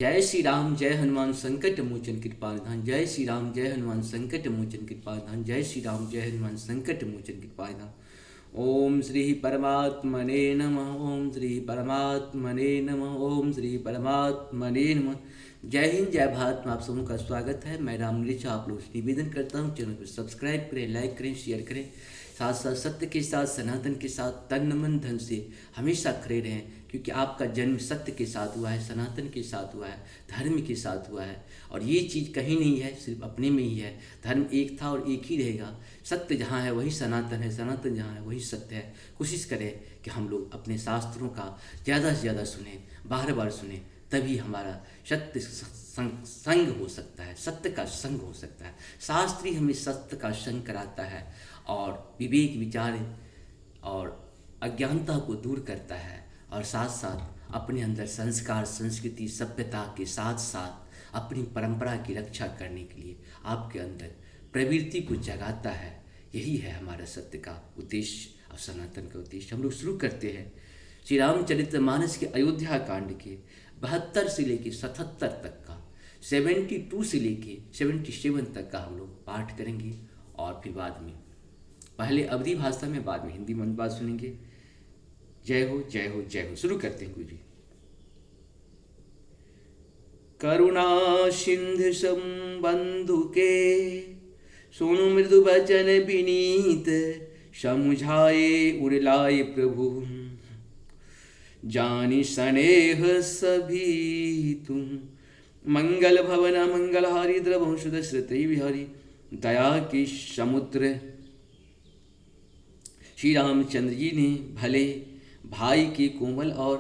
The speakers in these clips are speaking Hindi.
जय श्री राम जय हनुमान संकट मोचन कृपा निधान। जय श्री राम जय हनुमान संकट मोचन कृपा निधान। जय श्री राम जय हनुमान संकट मोचन कृपा निधान। ओम श्री परमात्मने नमः। ओम श्री परमात्मने नमः। ओम श्री परमात्मने नमः। जय हिंद जय भारत में आप सबों का स्वागत है। मैं राम नीचा आप लोग से निवेदन करता हूँ, चैनल को सब्सक्राइब करें, लाइक करें, शेयर करें, साथ साथ सत्य के साथ सनातन के साथ तन मन धन से हमेशा खड़े रहें, क्योंकि आपका जन्म सत्य के साथ हुआ है, सनातन के साथ हुआ है, धर्म के साथ हुआ है। और ये चीज़ कहीं नहीं है, सिर्फ अपने में ही है। धर्म एक था और एक ही रहेगा। सत्य जहाँ है वही सनातन है, सनातन जहाँ है वही सत्य है। कोशिश करें कि हम लोग अपने शास्त्रों का ज़्यादा से ज़्यादा सुने, बार बार सुने, तभी हमारा सत्य संग हो सकता है, सत्य का संग हो सकता है। शास्त्र ही हमें सत्य का संग कराता है और विवेक विचार और अज्ञानता को दूर करता है, और साथ साथ अपने अंदर संस्कार, संस्कृति, सभ्यता के साथ साथ अपनी परंपरा की रक्षा करने के लिए आपके अंदर प्रवृत्ति को जगाता है। यही है हमारा सत्य का उद्देश्य और सनातन का उद्देश्य। हम लोग शुरू करते हैं श्री रामचरितमानस के अयोध्या कांड के 72 से लेके 77 तक का, 72 से लेके 77 तक का हम लोग पाठ करेंगे। और फिर बाद में पहले अवधी भाषा में, बाद में हिंदी में बात सुनेंगे। जय हो जय हो जय हो। शुरू करते हैं गुरु जी। करुणा सिंधु संबंधु के सुनु मृदु वचन विनीत, समुझाए उड़लाए प्रभु जानी स्नेह सभी तुम। मंगल भवन मंगलहारी द्रवंश दशरथी विहारी, दया की समुद्र श्री रामचंद्र जी ने भले भाई के कोमल और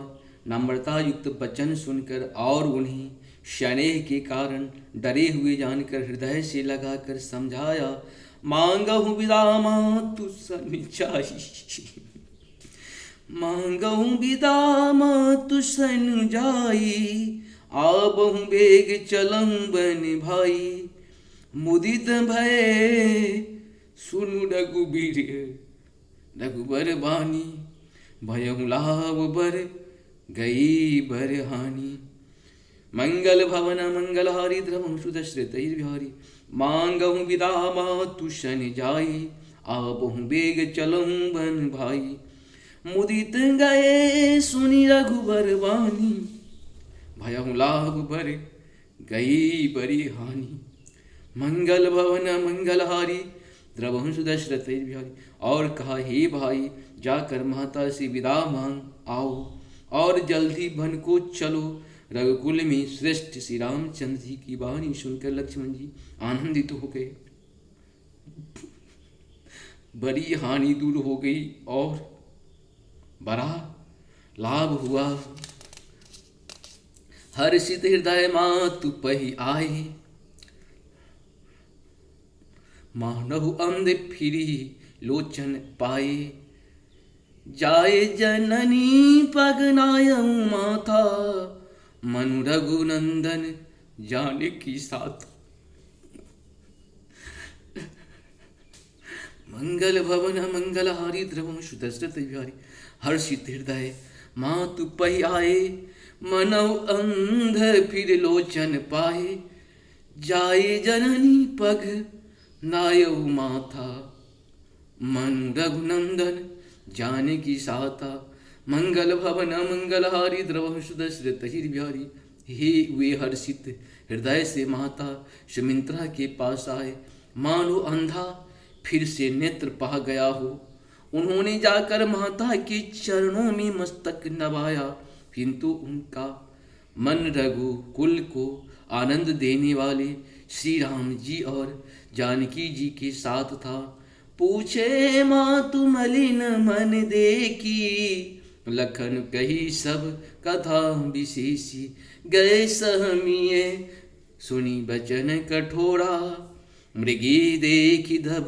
नम्रता युक्त वचन सुनकर और उन्हें स्नेह के कारण डरे हुए जानकर हृदय से लगाकर समझाया। मांगहु विदा मातु सन जाई, मांगहु विदा मातु सन जाई, आबहु बेग चलम बन भाई। मुदित भय सुनु रघुबीर रघुबर बानी, भयहु लाभ बर गई बर हानि। मंगल भवन मंगलहारी द्रवंशु दशरथी विहारी, मांगहु विदा मातु सन जाई, आबहु बेग चलहु बन भाई। मुदित गए सुनि रघुबर बानी, भयहु लाभ बर गई बरी हानि। मंगल भवन मंगलहारी द्रवंश दशरथी विहारी, और कहा हे भाई, जाकर माता से विदा मांग आओ और जल्दी वन को चलो। रघुकुल में श्रेष्ठ श्री रामचंद्र जी की वाणी सुनकर लक्ष्मण जी आनंदित हो गए। बड़ी हानि दूर हो गई और बड़ा लाभ हुआ। हर्षित हृदय मातु पहि आए, मानहु अंध फिरी लोचन पाए। जाए जननी पगनायऊ माथा, मनु रघुनंदन जानकी साथ। मंगल भवन मंगलहारी द्रवंशु दशरथ विहारी, हर्षित हृदय मातु पहि आए, मनऊ अंध फिर लोचन पाए। जाए जननी पग नायऊ माथा, मनु रघुनंदन जानकी साथा। मंगल भवन मंगलहारी द्रवंशु दशरथी विहारी, हे वे हर्षित हृदय से माता सुमित्रा के पास आए, मानो अंधा फिर से नेत्र पा गया हो। उन्होंने जाकर माता के चरणों में मस्तक नवाया, किंतु उनका मन रघुकुल को आनंद देने वाले श्री राम जी और जानकी जी के साथ था। पूछे मातु मलिन मन देखी, लखन कही सब कथा विशेषी। गए सहमिए सुनी बचन कठोरा, मृगी देखी धब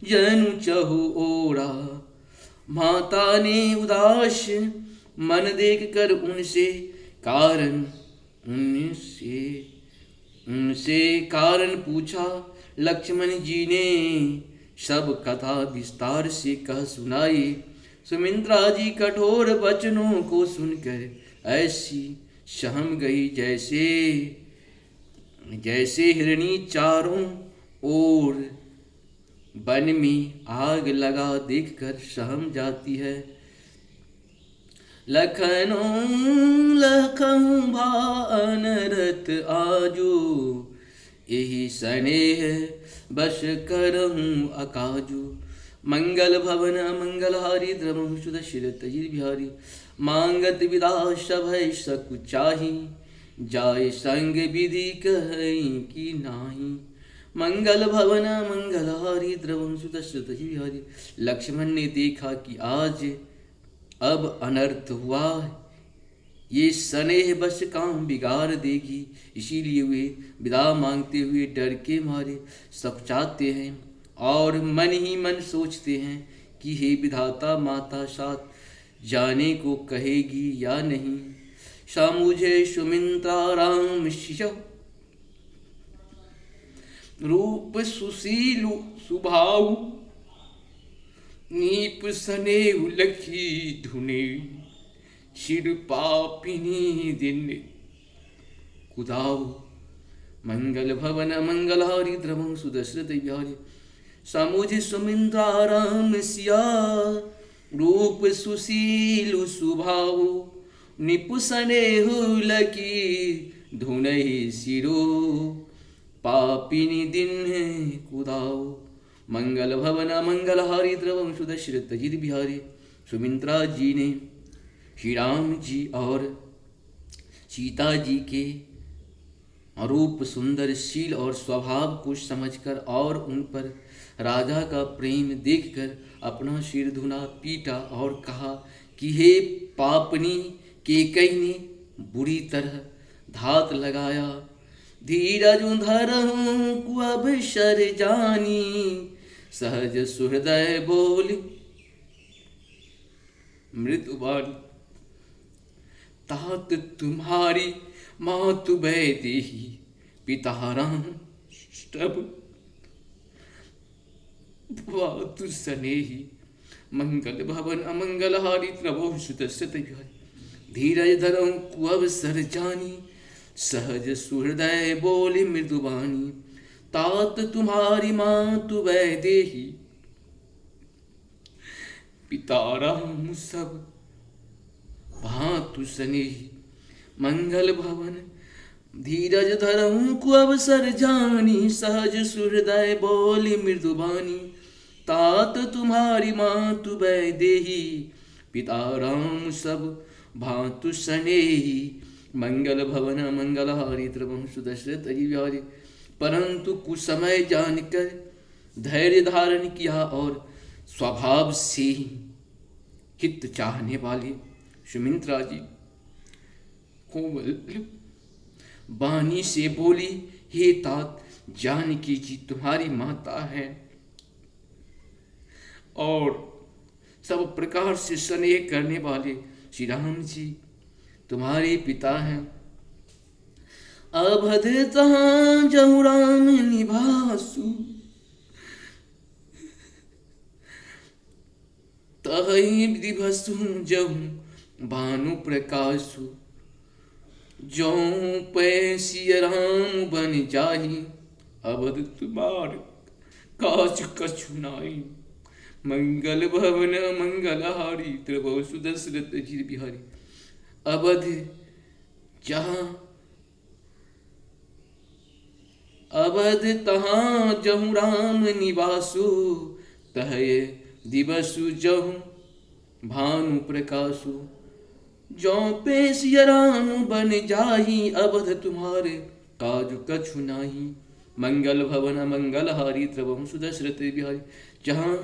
जनु चहु ओरा। माता ने उदास मन देख कर उनसे कारण पूछा। लक्ष्मण जी ने सब कथा विस्तार से कह सुनाई। सुमित्रा जी कठोर वचनों को सुनकर ऐसी सहम गई जैसे जैसे हिरणी चारों ओर, वन में आग लगा देखकर सहम जाती है। लखनऊ लखनऊ भानरत आजू, यही स्नेह बस करहूँ अकाजू। मंगल भवन मंगलहारी द्रवहु सुदशिरत अजिर बिहारी, मांगत विदा सभय सकुचाही, जाय संग विधि कहीं की नाही। मंगल भवन मंगलहारी द्रवहु सुदशिरत अजिर बिहारी। लक्ष्मण ने देखा कि आज अब अनर्थ हुआ, ये स्नेह बस काम बिगाड़ देगी, इसीलिए वे विदा मांगते हुए डर के मारे सकुचाते हैं और मन ही मन सोचते हैं कि हे विधाता, माता साथ जाने को कहेगी या नहीं। सा मुझे सुमित्रा राम शिशु, रूप सुशील सुभाव, नीप स्नेह लखी धुने, शिर पापिनी दिन कुदाओ। मंगल भवन मंगलहारी द्रवहु सुदशरथ बिहारी, समुझ सुमिंद्रा राम सिया, रूप सुशील सुभाव, निपु स्नेह लकी धुनहि सिरो, पापिनी दिन कुदाओ। मंगल भवन मंगलहारी द्रवहु सुदशरथ अजिर बिहारी। सुमित्रा जी ने श्री राम जी और सीता जी के रूप, सुंदर, शील और स्वभाव को समझकर और उन पर राजा का प्रेम देखकर अपना सिर धुना, पीटा और कहा कि हे पापनी कैकेयी ने बुरी तरह धात लगाया, धीरज धरहूँ कुअब शर जानी, सहज सुहृदय बोली मृदुबानी। तात तुम्हारी मातु वैदेही, पिता राम सब वातु स्नेही। मंगल भवन अमंगलहारी द्रवहु सुदशरथ बिहारी। धीरज धरहूँ कुअब सर जानी, सहज सुहृदय बोली मृदुबानी। तात तुम्हारी मातु वैदेही, पिता राम सब भातु स्नेही। मंगल भवन धीरज धरहूँ कुअब सर जानी, सहज सुहृदय बोली मृदुबानी। तात तुम्हारी मातु वैदेही, पिता राम सब भातु स्नेही। मंगल भवन मंगलहारी द्रवहु सुदशरथ अजिर बिहारी। परंतु कुछ समय जानकर धैर्य धारण किया और स्वभाव से ही हित चाहने वाली सुमित्रा जी कोमल वाणी से बोली, हे तात, जानकी जी तुम्हारी माता है और सब प्रकार से स्नेह करने वाले श्री राम जी तुम्हारे पिता हैं। अवध तहाँ जहु राम निवासु, तहि दिवसु जहु भानु प्रकाशु। जो पैसिय राम बन जाहि, अवध तुम्हार काज कछु नाई। मंगल भवन मंगलहारी द्रवहु सुदशरथ अजिर बिहारी। अवध जहाँ अवध तहाँ जहु राम निवासु, तहय दिवसु जहु भानु प्रकाशु। जो पेशिय राम बन जाही, अवध तुम्हारे काज कछु नाही। मंगल भवन मंगलहारी द्रवहु सुदशरथ बिहारी। जहाँ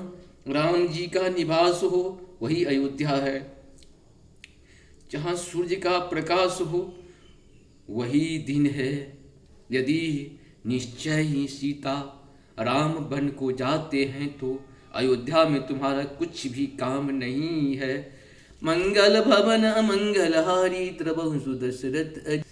राम जी का निवास हो वही अयोध्या है, जहाँ सूर्य का प्रकाश हो वही दिन है। यदि निश्चय ही सीता राम बन को जाते हैं तो अयोध्या में तुम्हारा कुछ भी काम नहीं है। मंगल भवन मंगलहारी द्रवहु सुदशरथ।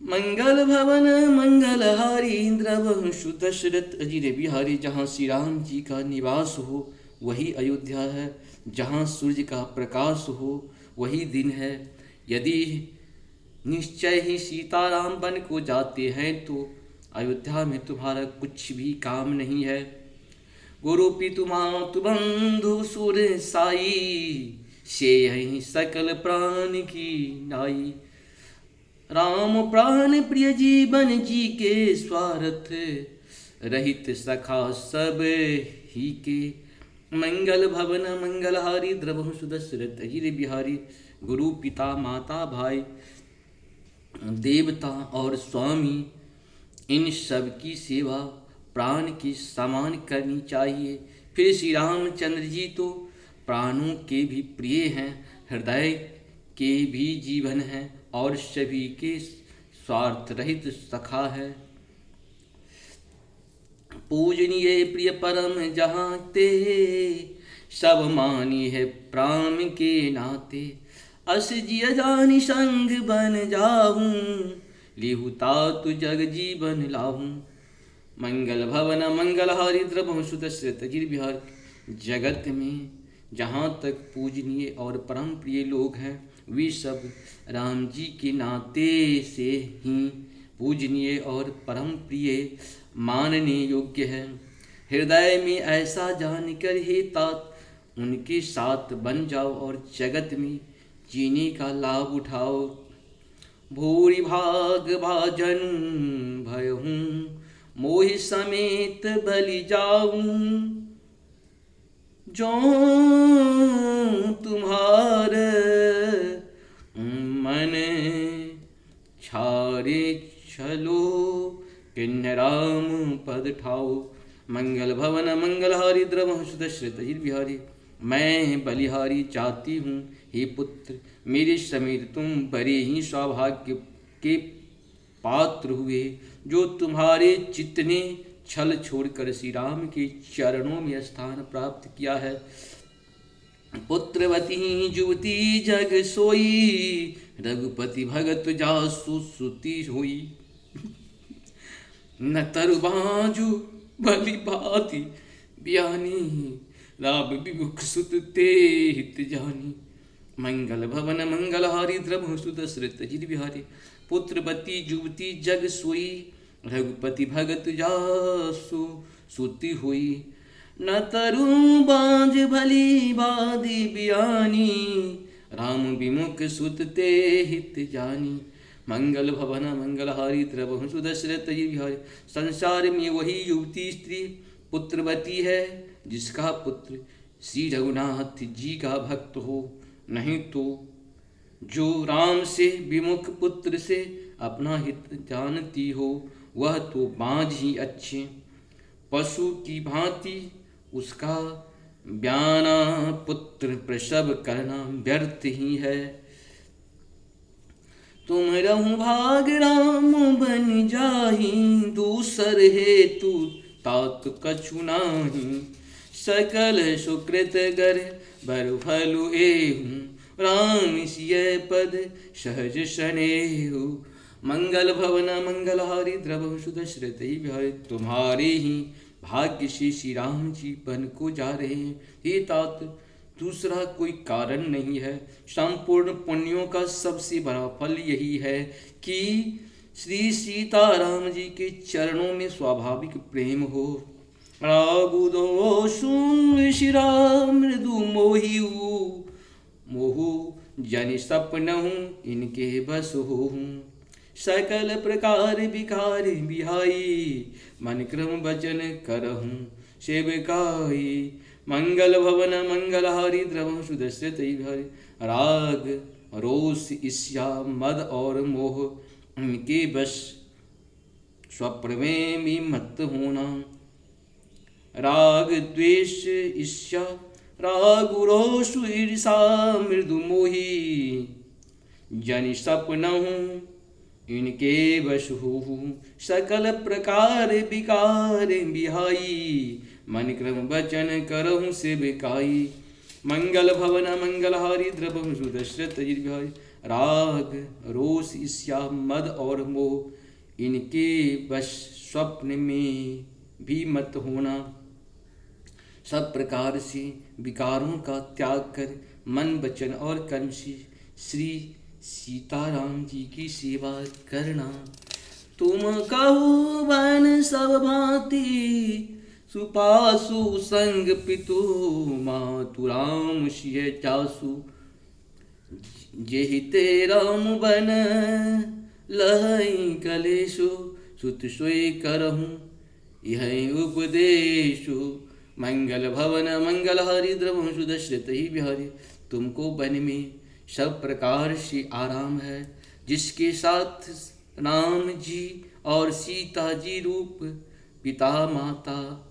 मंगल भवन मंगलहारी द्रवहु सुदशरथ अजिर बिहारी। जहाँ श्री राम जी का निवास हो वही अयोध्या है, जहाँ सूर्य का प्रकाश हो वही दिन है। यदि निश्चय ही सीताराम बन को जाते हैं तो अयोध्या में तुम्हारा कुछ भी काम नहीं है। गुरु पितु मातु बंधु सुर साई, से यही सकल प्राण की नाई। राम प्राण प्रिय जीवन जी के स्वार्थ, रहित सखा सब ही के। मंगल भवन मंगलहारी, द्रवहु सुदशरथ अजिर बिहारी। गुरु पिता माता भाई देवता और स्वामी, इन सब की सेवा प्राण की समान करनी चाहिए। फिर श्री रामचंद्र जी तो प्राणों के भी प्रिय हैं, हृदय के भी जीवन हैं और सभी के स्वार्थ रहित सखा है। पूजनीय प्रिय परम जहाँ ते, सब मानी है प्राण के नाते। अस जिय जानि संग बन जाऊं, लिहुता तु जग जीवन लाऊं। मंगल भवन मंगलहारी, द्रवहु सुदशरथ अजिर बिहार। जगत में जहाँ तक पूजनीय और परम प्रिय लोग हैं, वे सब राम जी के नाते से ही पूजनीय और परम प्रिय मानने योग्य है। हृदय में ऐसा जानकर हे तात उनके साथ बन जाओ और जगत में जीने का लाभ उठाओ। भूरि भाग भाजन भयहूँ, मोहि समेत बलि जाऊं। जो तुम्हार मन छारे चलो, किन्न राम पद ठाओ। मंगल भवन मंगलहारी, द्रवहु सुदशरथ अजिर बिहारी। मैं बलिहारी चाहती हूँ हे पुत्र, मेरे समेत तुम बड़े ही सौभाग्य के पात्र हुए, जो तुम्हारे चित्त ने छल छोड़कर श्री राम के चरणों में स्थान प्राप्त किया है। पुत्रवती युवती जग सोई, रघुपति भगत जासु श्रुति हुई। न तरु बाजु बलि भाति बयानी, राम विमुख सुत ते हित जानी। मंगल भवन मंगलहारी, द्रवहु सुदशरथ अजिर बिहारी। पुत्रवती युवती जग सोई, रघुपति भगत जासु श्रुति हुई। न तरु बाज भली बादी बियानी, राम विमुख सुत ते हित जानी। मंगल भवन मंगलहारी, द्रवहु सुदशरथ अजिर बिहारी। संसार में वही युवती स्त्री पुत्रवती है जिसका पुत्र श्री रघुनाथ जी का भक्त हो, नहीं तो जो राम से विमुख पुत्र से अपना हित जानती हो, वह तो बाँझ ही अच्छे पशु की भांति उसका ब्याना पुत्र प्रसव करना व्यर्थ ही है। तुम रहु भाग राम बन जाही, दूसर हेतु तात कछु नाही। सकल सुकृत गर बर फलु एहूँ, राम सिय पद सहज सनेहु। मंगल भवन मंगलहारी, द्रवहु सुदशरथ अजिर बिहारी। तुम्हारे ही भाग्य से श्री राम जी बन को जा रहे हैं हे तात, दूसरा कोई कारण नहीं है। संपूर्ण पुण्यों का सबसे बड़ा फल यही है कि श्री सीताराम जी के चरणों में स्वाभाविक प्रेम हो। रागुदो सुन शिरा मृदु मोहिऊ, मोहु जनि सपनहु इनके बस होहूँ। सकल प्रकार विकार बिहाई, मन क्रम वचन करहूँ सेवकाई। मंगल भवन मंगलहारी, द्रवहु सुदशरथ अजिर बिहारी। राग रोष ईर्ष्या मद और मोह इनके बस स्वप्न में मत होना। राग द्वेष ईर्ष्या राग रोष ईर्षा मृदु मोही, जनि सपनहु इनके बस होहूँ। सकल प्रकार विकार बिहाई, मन क्रम वचन करहूँ सेवकाई। मंगल भवन मंगलहारी, द्रवहु सुदशरथ अजिर बिहारी। राग रोष ईर्ष्या मद और मोह इनके बस स्वप्न में भी मत होना। सब प्रकार से विकारों का त्याग कर मन वचन और कर्म से श्री सीताराम जी की सेवा करना। तुम कहो बन सब भांति, सुपासु संग पितु मातु राम सिय चासु। जेहि ते राम बन लहई कलेशु, सुत सोई करहूँ यह उपदेशु। मंगल भवन मंगल हरि द्रवंशु दशरथ ही बिहारी। तुमको वन में सब प्रकार से आराम है, जिसके साथ राम जी और सीता जी रूप पिता माता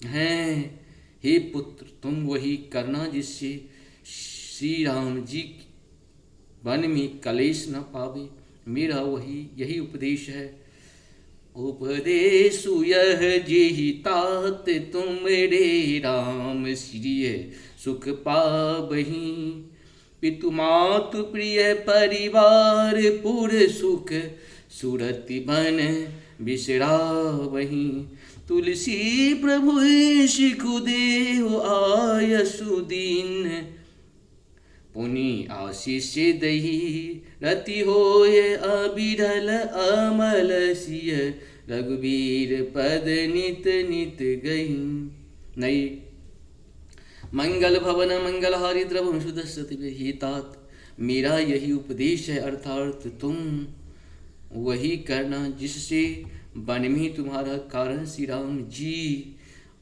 हैं। हे पुत्र, तुम वही करना जिससे श्री राम जी वन में कलेश न पावे। मेरा यही उपदेश है। उपदेशु यह जेहि तात, तुमरे राम श्रिय सुख पाबही। पितु मातु प्रिय परिवार, पुर सुख सुरति बन बिसरावही। तुलसी प्रभु शिखु देव आयसु दीन, पुनि आशीष दही रति होय अबिरल अमल सिय। रघुबीर पद नित नित गई। नई मंगल भवन मंगल हारी द्रवंशु दशरथ ही तात। मेरा यही उपदेश है, अर्थात तुम वही करना जिससे वन में तुम्हारा कारण श्री राम जी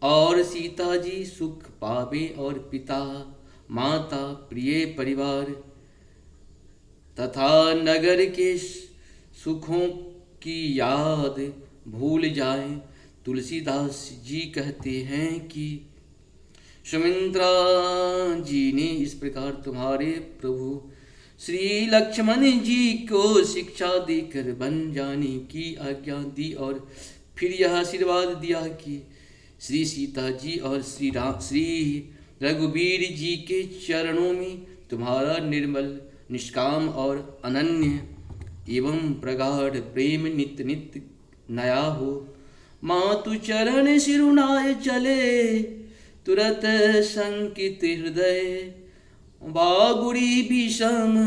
और सीता जी सुख पावे और पिता माता प्रिय परिवार तथा नगर के सुखों की याद भूल जाए। तुलसीदास जी कहते हैं कि सुमित्रा जी ने इस प्रकार तुम्हारे प्रभु श्री लक्ष्मण जी को शिक्षा देकर बन जाने की आज्ञा दी और फिर यह आशीर्वाद दिया कि श्री सीता जी और श्री रघुबीर जी के चरणों में तुम्हारा निर्मल निष्काम और अनन्य एवं प्रगाढ़ प्रेम नित्य नित्य नया हो। मातु चरण सिरुनाय चले, तुरत संकित हृदय। बागुड़ी विषम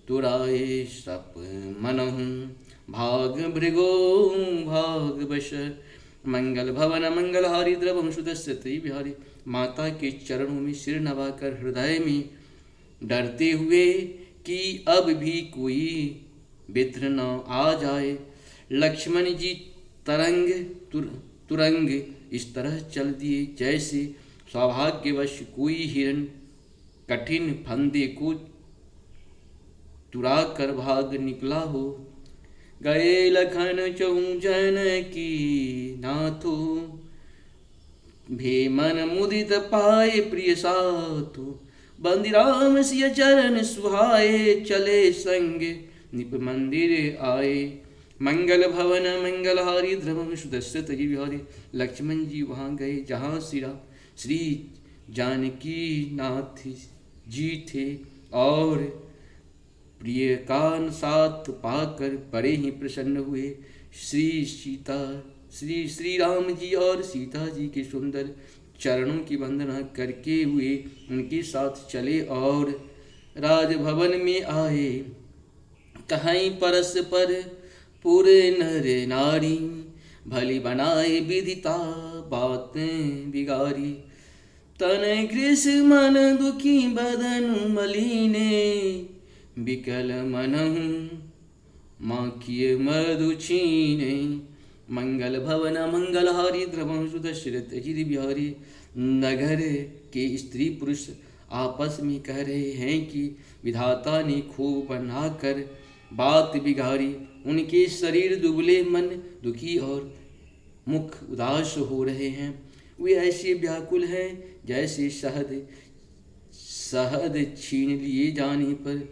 तुराए सप मनहु, भाग भृगो भाग बश। मंगल भवन मंगल हारी द्रवंशु दशरथ बिहारी। माता के चरणों में सिर नवाकर हृदय में डरते हुए कि अब भी कोई विघ्न न आ जाए, लक्ष्मण जी तुरंग इस तरह चल दिए जैसे सौभाग्यवश कोई हिरण कठिन फंदे को तुरा कर भाग निकला हो। गए लखन चहु जन की नाथो, भेमन मुदित पाए प्रिय साथो। बंदी राम सिय चरण सुहाए, चले संग निप मंदिर आए। मंगल भवन मंगल हारी द्रवंशु दशरथ जी बिहारी। लक्ष्मण जी वहाँ गए जहाँ श्री जानकी नाथ जी थे और प्रिय का साथ पाकर बड़े ही प्रसन्न हुए। श्री राम जी और सीता जी के सुंदर चरणों की वंदना करके हुए उनके साथ चले और राजभवन में आए। कहीं परस्पर पूरे नर नारी, भली बनाए विदिता बातें बिगारी। तन कृष मन दुखी बदन मलिने, बिकल मनहु माखिय मधु छीने। मंगल भवन मंगल हारी द्रवंशु दशरथ जी बिहारी। नगर के स्त्री पुरुष आपस में कह रहे हैं कि विधाता ने खूब बनाकर बात बिगाड़ी। उनके शरीर दुबले, मन दुखी और मुख उदास हो रहे हैं। वे ऐसे व्याकुल हैं जैसे शहद छीन लिए जाने पर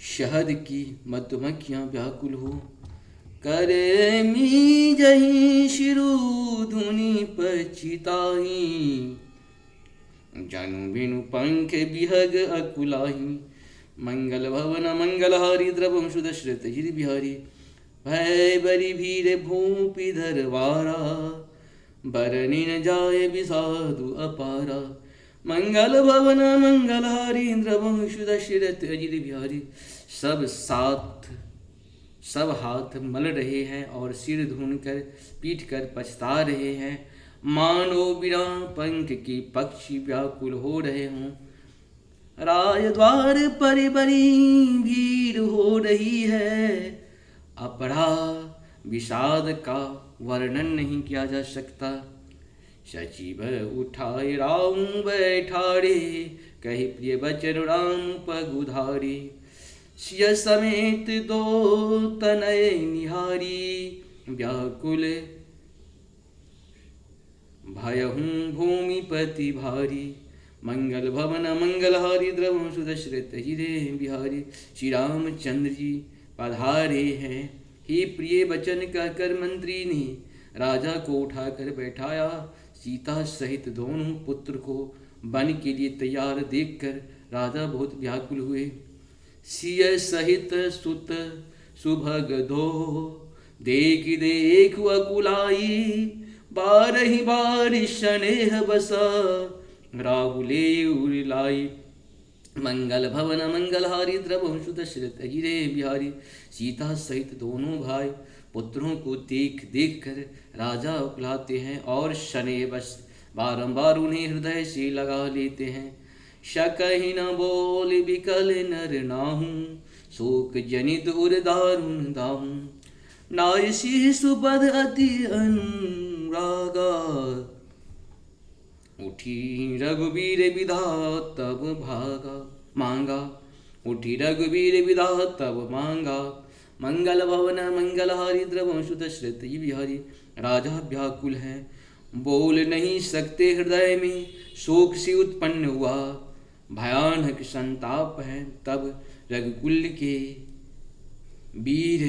शहद की मधुमक्खियाँ व्याकुल हो। करे मी जही शिरु धुनि पचिताही, जनु बिनु पंख बिहग अकुलाही। मंगल भवन मंगल हारी द्रवंशु दशरथ जी बिहारी। भय बरी भीर भूपि धरवारा, बरनी न जाय विषादु अपारा। मंगल भवन मंगल हारी द्रवंशु दशरथ जी बिहारी। सब हाथ मल रहे हैं और सिर धुन कर पीट कर पछता रहे हैं। मानो बिना पंख के पक्षी व्याकुल हो रहे हों। राजद्वार पर बड़ी भीड़ हो रही है। अपरा विषाद का वर्णन नहीं किया जा सकता। सचिव उठाए राम बैठारे, कही प्रिय बचन राम पग उधारे। सिय समेत दो तनय निहारी, व्याकुल भयहूँ भूमिपति भारी। मंगल भवन मंगलहारी, द्रवंशु दशरथ हिरे बिहारी। श्री रामचंद्र जी पधारे हैं। हे प्रिय वचन कहकर मंत्री ने राजा को उठाकर बैठाया। सीता सहित दोनों पुत्र को वन के लिए तैयार देखकर राजा बहुत व्याकुल हुए। सिय सहित सुत सुभग दो, देख देख अकुलाई। बारहि बार स्नेह बसा, राहुले उलाई। मंगल भवन मंगलहारी, द्रवंशु दशरथ हिरे बिहारी। सीता सहित दोनों भाई पुत्रों को देख देख कर राजा उकलाते हैं और शनि बस बारंबार उन्हें हृदय से लगा लेते हैं। शकहि न बोल विकल नर नाहू, शोक जनित उर दारुण दाहू। नायसी सुपद अति अनुरागा, उठी रघुवीर विधा तब भागा मांगा। उठी रघुवीर विधा तब मांगा। मंगल भवन मंगलहारी, द्रवंशु दशरथ बिहारी। राजा व्याकुल हैं, बोल नहीं सकते। हृदय में शोक से उत्पन्न हुआ भयानक संताप है। तब रघुकुल के वीर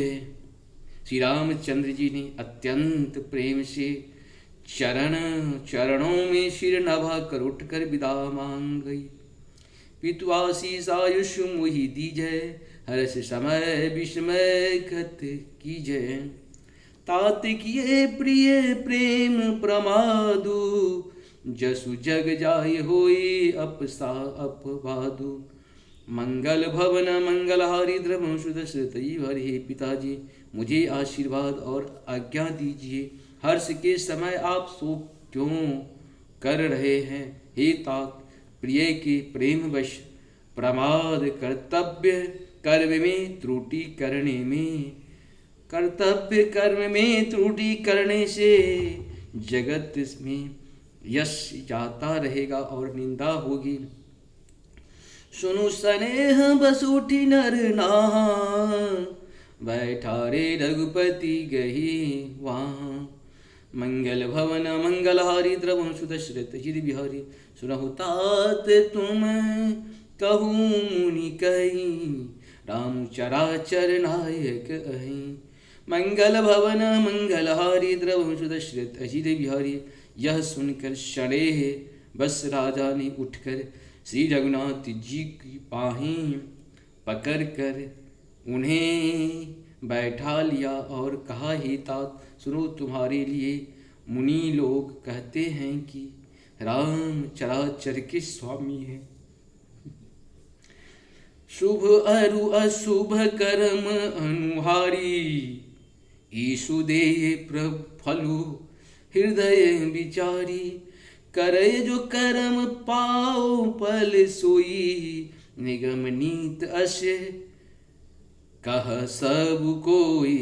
श्री रामचंद्र जी ने अत्यंत प्रेम से चरणों में सिर नभा कर उठकर विदा मांग गई। पितुआशीष आयुष मुहि दीजय, हर्ष समय विस्मय खत कीजय। तात किए प्रिय प्रेम प्रमादु, जसु जग जाय होई अपवादु। मंगल भवन मंगलहारी, द्रवंशु दशरथ हरि। हे पिताजी, मुझे आशीर्वाद और आज्ञा दीजिए। हर्ष के समय आप शोक क्यों कर रहे हैं? हे तात, प्रिय के प्रेमवश प्रमाद कर्तव्य कर्म में त्रुटि करने से जगत में यश जाता रहेगा और निंदा होगी। सुनु स्नेह बस उठी नर नाहा, बैठा रे रघुपति गही वहाँ। मंगल भवन मंगलहारी, द्रवंशु दशरथ हिर बिहारी। सुनहु तात तुम कहूँ मुनि कही, राम चराचर नायक अहि। मंगल भवन मंगलहारी, द्रवंशु दशरथ हिर बिहारी। यह सुनकर शनेह बस राजा ने उठकर श्री रघुनाथ जी की बाहें पकड़ कर उन्हें बैठा लिया और कहा, हे तात सुनो, तुम्हारे लिए मुनि लोग कहते हैं कि राम चराचर के स्वामी हैं। शुभ अरु अशुभ कर्म अनुहारी, ईशु देह प्रफलु हृदय विचारी। करे जो कर्म पाओ पल सोई, निगम नीत अश कह सब कोई।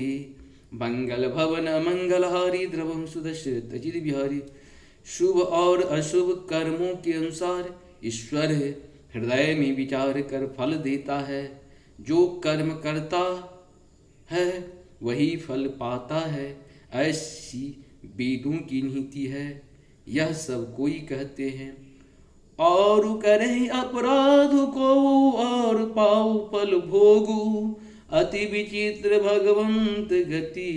मंगल भवन मंगलहारी, द्रवंशु दशरथ हिर बिहारी। शुभ और अशुभ कर्मों के अनुसार ईश्वर हृदय में विचार कर फल देता है। जो कर्म करता है वही फल पाता है, ऐसी वेदों की नीति है। यह सब कोई कहते हैं। और करें अपराध को और पाऊ फल भोगू, अति विचित्र भगवंत गति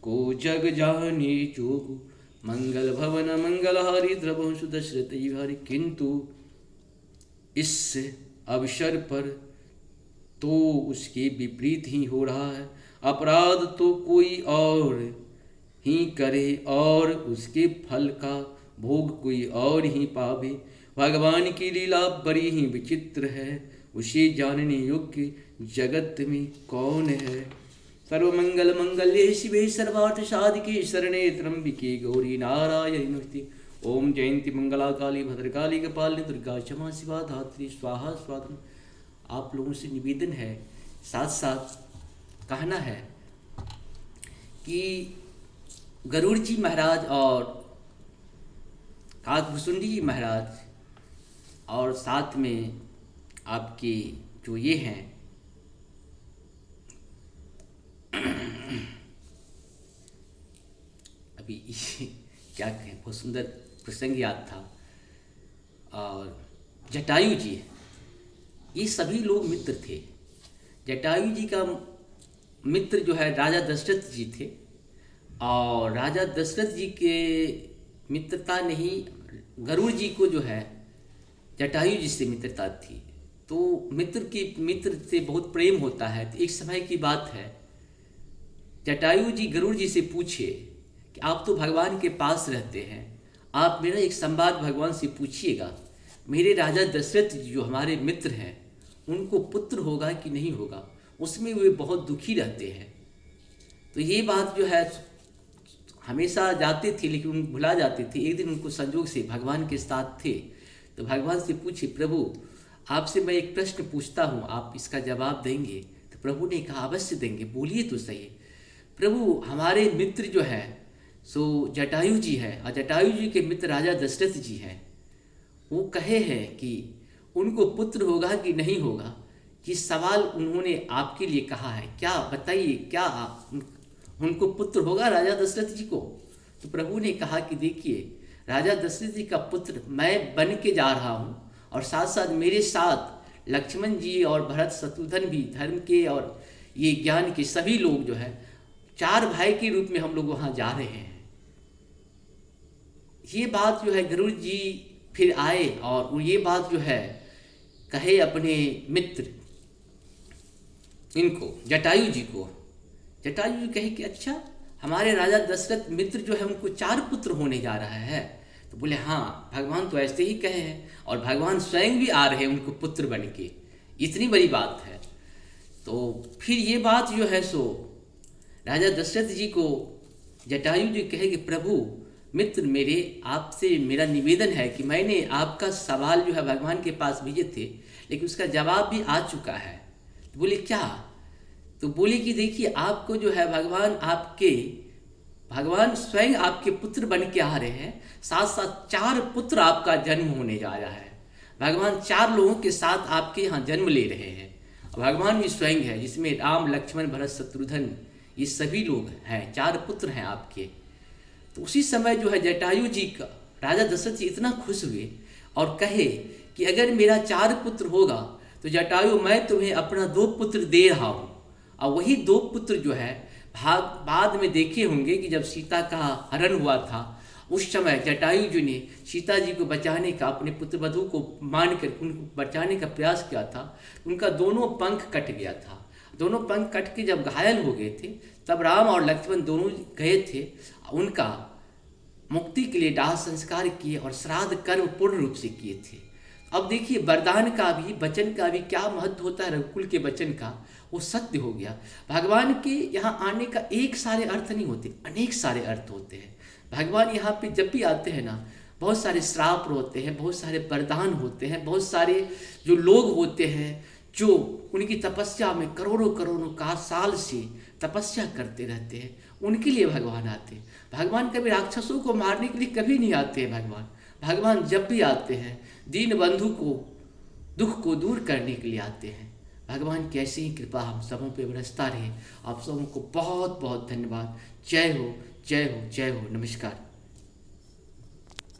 को जग जाने जोगु। मंगल भवन मंगलहारी, द्रवंशु दशरथ बिहारी। किंतु इस अवसर पर तो उसके विपरीत ही हो रहा है। अपराध तो कोई और ही करे और उसके फल का भोग कोई और ही पावे। भगवान की लीला बड़ी ही विचित्र है, उसे जानने योग्य जगत में कौन है। सर्वमंगल मंगल्ये शिवे सर्वार्थ साधिके शरणे त्र्यंबिके गौरी नारायणी नमस्ते। ओम जयंती मंगला काली भद्रकाली कपालिनी दुर्गा क्षमा शिवा धात्री स्वाहा स्वाहा। आप लोगों से निवेदन है, साथ साथ कहना है कि गरुड़ जी महाराज और काकभुसुंडी जी महाराज और साथ में आपके जो ये हैं अभी क्या कहें, बहुत सुंदर प्रसंग याद था। और जटायु जी, ये सभी लोग मित्र थे। जटायु जी का मित्र जो है राजा दशरथ जी थे, और राजा दशरथ जी के मित्रता नहीं, गरुड़ जी को जो है जटायु जी से मित्रता थी। तो मित्र से बहुत प्रेम होता है। तो एक समय की बात है, जटायु जी गरुड़ जी से पूछे कि आप तो भगवान के पास रहते हैं, आप मेरा एक संवाद भगवान से पूछिएगा, मेरे राजा दशरथ जी जो हमारे मित्र हैं उनको पुत्र होगा कि नहीं होगा, उसमें वे बहुत दुखी रहते हैं। तो ये बात जो है हमेशा जाते थे लेकिन उन भुला जाते थे। एक दिन उनको संजोग से भगवान के साथ थे, तो भगवान से पूछे, प्रभु आपसे मैं एक प्रश्न पूछता हूँ, आप इसका जवाब देंगे? तो प्रभु ने कहा अवश्य देंगे, बोलिए तो सही। प्रभु हमारे मित्र जो है सो जटायु जी है, और जटायु जी के मित्र राजा दशरथ जी हैं। वो कहे हैं कि उनको पुत्र होगा कि नहीं होगा, ये सवाल उन्होंने आपके लिए कहा है, क्या बताइए, क्या उनको पुत्र होगा राजा दशरथ जी को? तो प्रभु ने कहा कि देखिए, राजा दशरथ जी का पुत्र मैं बन के जा रहा हूँ, और साथ साथ मेरे साथ लक्ष्मण जी और भरत शत्रुघ्न भी, धर्म के और ये ज्ञान के सभी लोग जो है 4 भाई के रूप में हम लोग वहाँ जा रहे हैं। ये बात जो है गरुड़ जी फिर आए और ये बात जो है कहे अपने मित्र इनको जटायु जी को। जटायु जी कहे कि अच्छा, हमारे राजा दशरथ मित्र जो है उनको 4 पुत्र होने जा रहा है। तो बोले हाँ, भगवान तो ऐसे ही कहे हैं, और भगवान स्वयं भी आ रहे हैं उनको पुत्र बन के, इतनी बड़ी बात है। तो फिर ये बात जो है सो राजा दशरथ जी को जटायु जी कहे कि प्रभु मित्र मेरे, आपसे मेरा निवेदन है कि मैंने आपका सवाल जो है भगवान के पास भेजे थे, लेकिन उसका जवाब भी आ चुका है। तो बोले क्या? तो बोले कि देखिए, आपको जो है भगवान स्वयं आपके पुत्र बन के आ रहे हैं, साथ साथ 4 पुत्र आपका जन्म होने जा रहा है। भगवान 4 लोगों के साथ आपके यहाँ जन्म ले रहे हैं। भगवान भी स्वयं है, जिसमें राम लक्ष्मण भरत शत्रुघ्न ये सभी लोग हैं, 4 पुत्र हैं आपके। तो उसी समय जो है जटायु जी का राजा दशरथ जी इतना खुश हुए और कहे कि अगर मेरा 4 पुत्र होगा तो जटायु मैं तुम्हें अपना 2 पुत्र दे रहा हूँ। और वही 2 पुत्र जो है बाद में देखे होंगे कि जब सीता का हरण हुआ था, उस समय जटायु जी ने सीता जी को बचाने का, अपने पुत्र वधू को मानकर उनको बचाने का प्रयास किया था। उनका दोनों पंख कट गया था। दोनों पंख कट के जब घायल हो गए थे, तब राम और लक्ष्मण दोनों गए थे, उनका मुक्ति के लिए दाह संस्कार किए और श्राद्ध कर्म पूर्ण रूप से किए थे। अब देखिए, वरदान का भी, वचन का भी क्या महत्व होता है। रघुकुल के वचन का वो सत्य हो गया। भगवान के यहाँ आने का एक सारे अर्थ नहीं होते, अनेक सारे अर्थ होते हैं। भगवान यहाँ पे जब भी आते हैं ना, बहुत सारे श्राप होते हैं, बहुत सारे वरदान होते हैं, बहुत सारे जो लोग होते हैं जो उनकी तपस्या में करोड़ों साल से तपस्या करते रहते हैं, उनके लिए भगवान आते हैं। भगवान कभी राक्षसों को मारने के लिए कभी नहीं आते हैं। भगवान जब भी आते हैं दीन बंधु को, दुख को दूर करने के लिए आते हैं। भगवान की ऐसी ही कृपा हम सबों पे बरसता रहे। आप सबों को बहुत बहुत धन्यवाद। जय हो, जय हो, जय हो। नमस्कार।